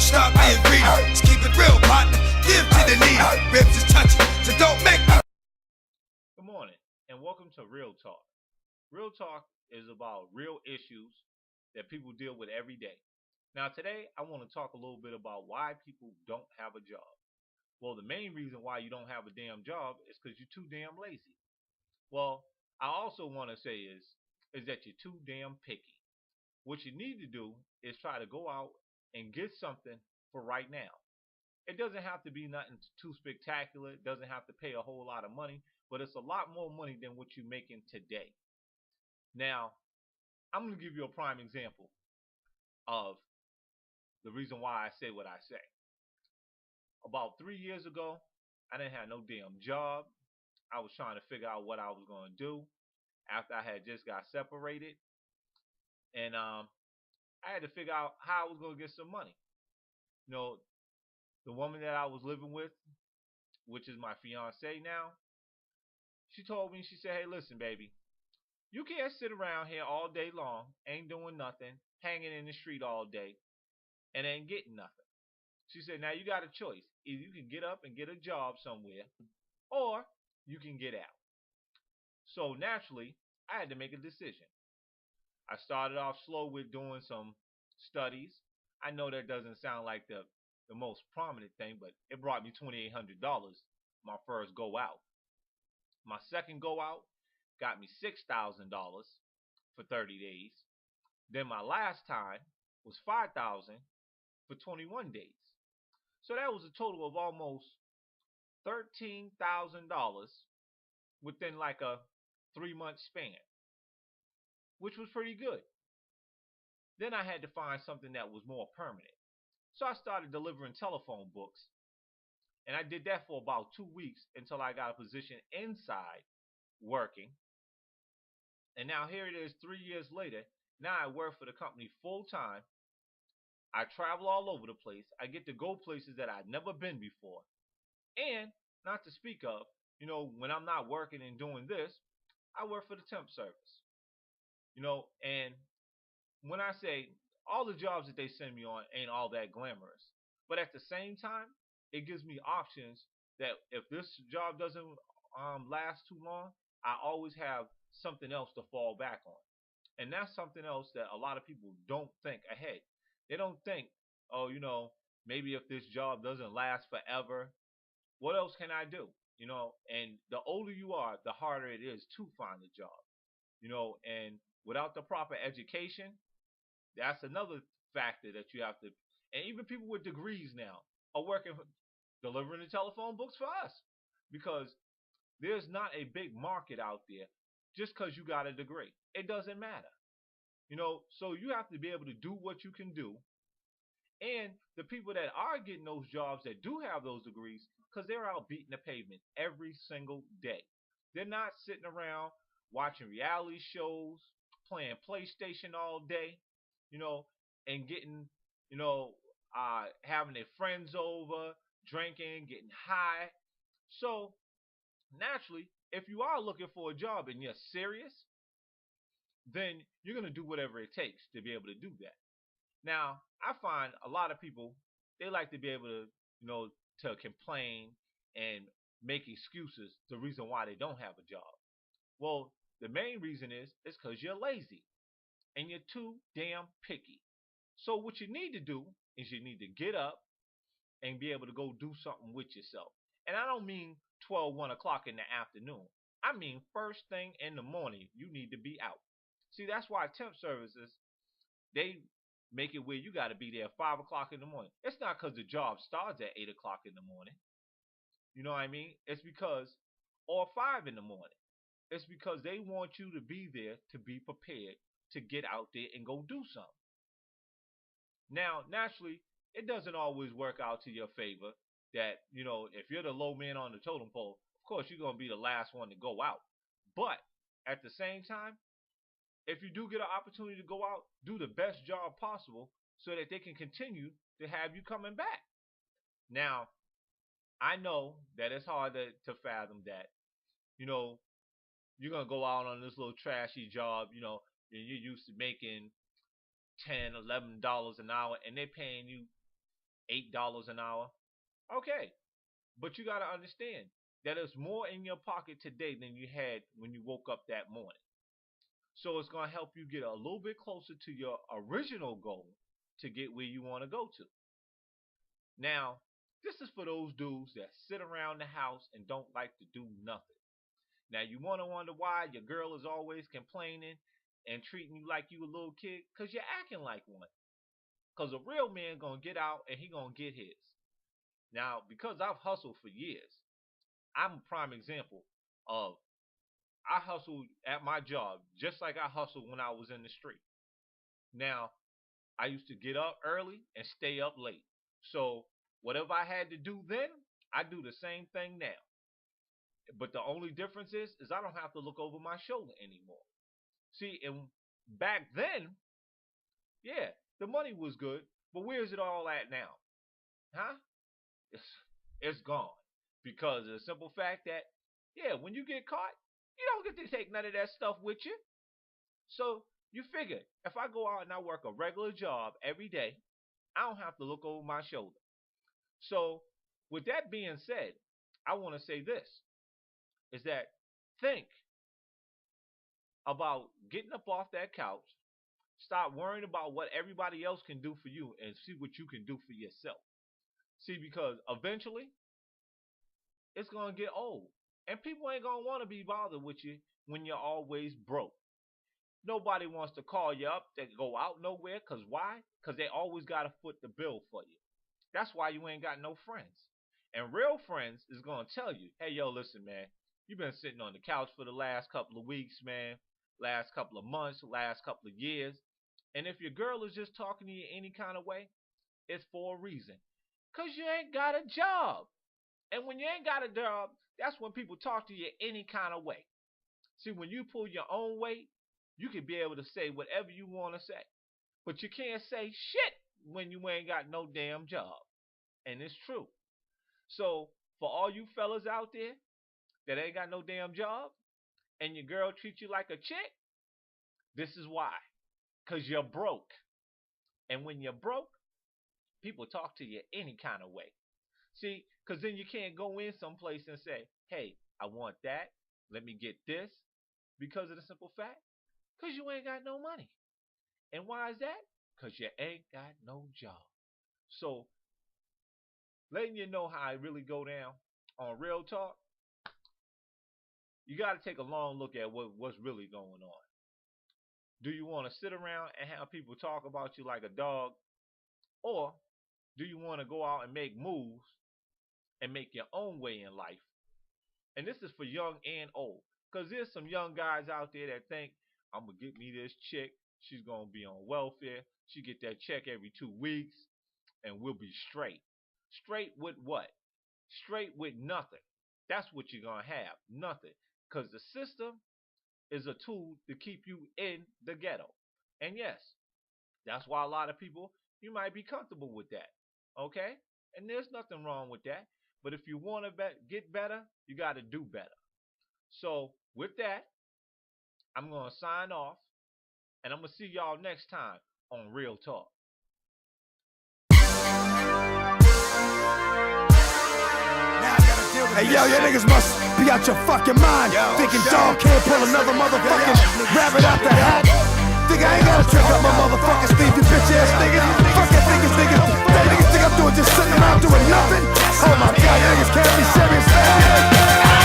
Stop being greedy. Just keep it real, partner. Give to the needy. Ribs is touchy, so don't make me. Good morning, and welcome to Real Talk. Real Talk is about real issues that people deal with every day. Now, today, I want to talk a little bit about why people don't have a job. Well, the main reason why you don't have a damn job is because you're too damn lazy. Well, I also want to say is that you're too damn picky. What you need to do is try to go out and get something for right now. It doesn't have to be nothing too spectacular. It doesn't have to pay a whole lot of money, but it's a lot more money than what you're making today. Now, I'm going to give you a prime example of the reason why I say what I say. About 3 years ago, I didn't have no damn job. I was trying to figure out what I was going to do after I had just got separated. And I had to figure out how I was going to get some money. You know, the woman that I was living with, which is my fiance now, she told me, she said, hey, listen, baby, you can't sit around here all day long, ain't doing nothing, hanging in the street all day, and ain't getting nothing. She said, now you got a choice. Either you can get up and get a job somewhere, or you can get out. So naturally, I had to make a decision. I started off slow with doing some studies. I know that doesn't sound like the most prominent thing, but it brought me $2,800 my first go out. My second go out got me $6,000 for 30 days. Then my last time was 5,000 for 21 days. So that was a total of almost $13,000 within like a 3 month span, which was pretty good. Then I had to find something that was more permanent. So I started delivering telephone books. And I did that for about 2 weeks until I got a position inside working. And now here it is 3 years later. Now I work for the company full time. I travel all over the place. I get to go places that I've never been before. And not to speak of, when I'm not working and doing this, I work for the temp service. And when I say all the jobs that they send me on ain't all that glamorous, but at the same time, it gives me options that if this job doesn't last too long, I always have something else to fall back on. And that's something else that a lot of people don't think ahead. They don't think, oh, maybe if this job doesn't last forever, what else can I do? And the older you are, the harder it is to find a job. And without the proper education, that's another factor that you have to. And even people with degrees now are working, delivering the telephone books for us because there's not a big market out there just because you got a degree. It doesn't matter. So you have to be able to do what you can do. And the people that are getting those jobs that do have those degrees, because they're out beating the pavement every single day. They're not sitting around watching reality shows, playing PlayStation all day, you know, and getting, having their friends over, drinking, getting high. So naturally, if you are looking for a job and you're serious, then you're going to do whatever it takes to be able to do that. Now, I find a lot of people, they like to be able to, you know, to complain and make excuses the reason why they don't have a job. Well, the main reason is because you're lazy and you're too damn picky. So what you need to do is you need to get up and be able to go do something with yourself. And I don't mean 12, 1 o'clock in the afternoon. I mean first thing in the morning, you need to be out. See, that's why temp services, they make it where you got to be there 5 o'clock in the morning. It's not because the job starts at 8 o'clock in the morning. You know what I mean? It's because, or 5 in the morning. It's because they want you to be there to be prepared to get out there and go do something. Now, naturally, it doesn't always work out to your favor. That if you're the low man on the totem pole, of course you're gonna be the last one to go out. But at the same time, if you do get an opportunity to go out, do the best job possible so that they can continue to have you coming back. Now, I know that it's hard to fathom that, you know, you're going to go out on this little trashy job, and you're used to making $10, $11 an hour, and they're paying you $8 an hour. Okay. But you got to understand that there's more in your pocket today than you had when you woke up that morning. So it's going to help you get a little bit closer to your original goal to get where you want to go to. Now, this is for those dudes that sit around the house and don't like to do nothing. Now, you want to wonder why your girl is always complaining and treating you like you a little kid? Because you're acting like one. Because a real man going to get out and he going to get his. Now, because I've hustled for years, I'm a prime example of I hustled at my job just like I hustled when I was in the street. Now, I used to get up early and stay up late. So whatever I had to do then, I do the same thing now. But the only difference is I don't have to look over my shoulder anymore. See, and back then, yeah, the money was good, but where's it all at now? Huh? It's gone. Because of the simple fact that, yeah, when you get caught, you don't get to take none of that stuff with you. So you figure, if I go out and I work a regular job every day, I don't have to look over my shoulder. So with that being said, I want to say this, is that think about getting up off that couch, stop worrying about what everybody else can do for you, and see what you can do for yourself. See, because eventually, it's going to get old. And people ain't going to want to be bothered with you when you're always broke. Nobody wants to call you up to go out nowhere. Because why? Because they always got to foot the bill for you. That's why you ain't got no friends. And real friends is going to tell you, hey, yo, listen, man, you've been sitting on the couch for the last couple of weeks, man, last couple of months, last couple of years. And if your girl is just talking to you any kind of way, it's for a reason. Because you ain't got a job. And when you ain't got a job, that's when people talk to you any kind of way. See, when you pull your own weight, you can be able to say whatever you want to say. But you can't say shit when you ain't got no damn job. And it's true. So, for all you fellas out there that ain't got no damn job, and your girl treats you like a chick, this is why. Because you're broke. And when you're broke, people talk to you any kind of way. See, because then you can't go in someplace and say, hey, I want that. Let me get this. Because of the simple fact, because you ain't got no money. And why is that? Because you ain't got no job. So, letting you know how I really go down on Real Talk, you got to take a long look at what's really going on. Do you want to sit around and have people talk about you like a dog? Or do you want to go out and make moves and make your own way in life? And this is for young and old. Because there's some young guys out there that think, I'm going to get me this chick. She's going to be on welfare. She get that check every 2 weeks. And we'll be straight. Straight with what? Straight with nothing. That's what you're going to have. Nothing. Because the system is a tool to keep you in the ghetto. And yes, that's why a lot of people, you might be comfortable with that. Okay? And there's nothing wrong with that. But if you want to get better, you got to do better. So with that, I'm going to sign off. And I'm going to see y'all next time on Real Talk. Hey yo, your niggas must be out your fucking mind. Thinking dog can't pull another motherfucking rabbit out the hat. Think I ain't gotta trick up my motherfucking sleeve, you bitch ass niggas. Fuck that niggas, niggas. That niggas think I'm doing just sitting around doing nothing.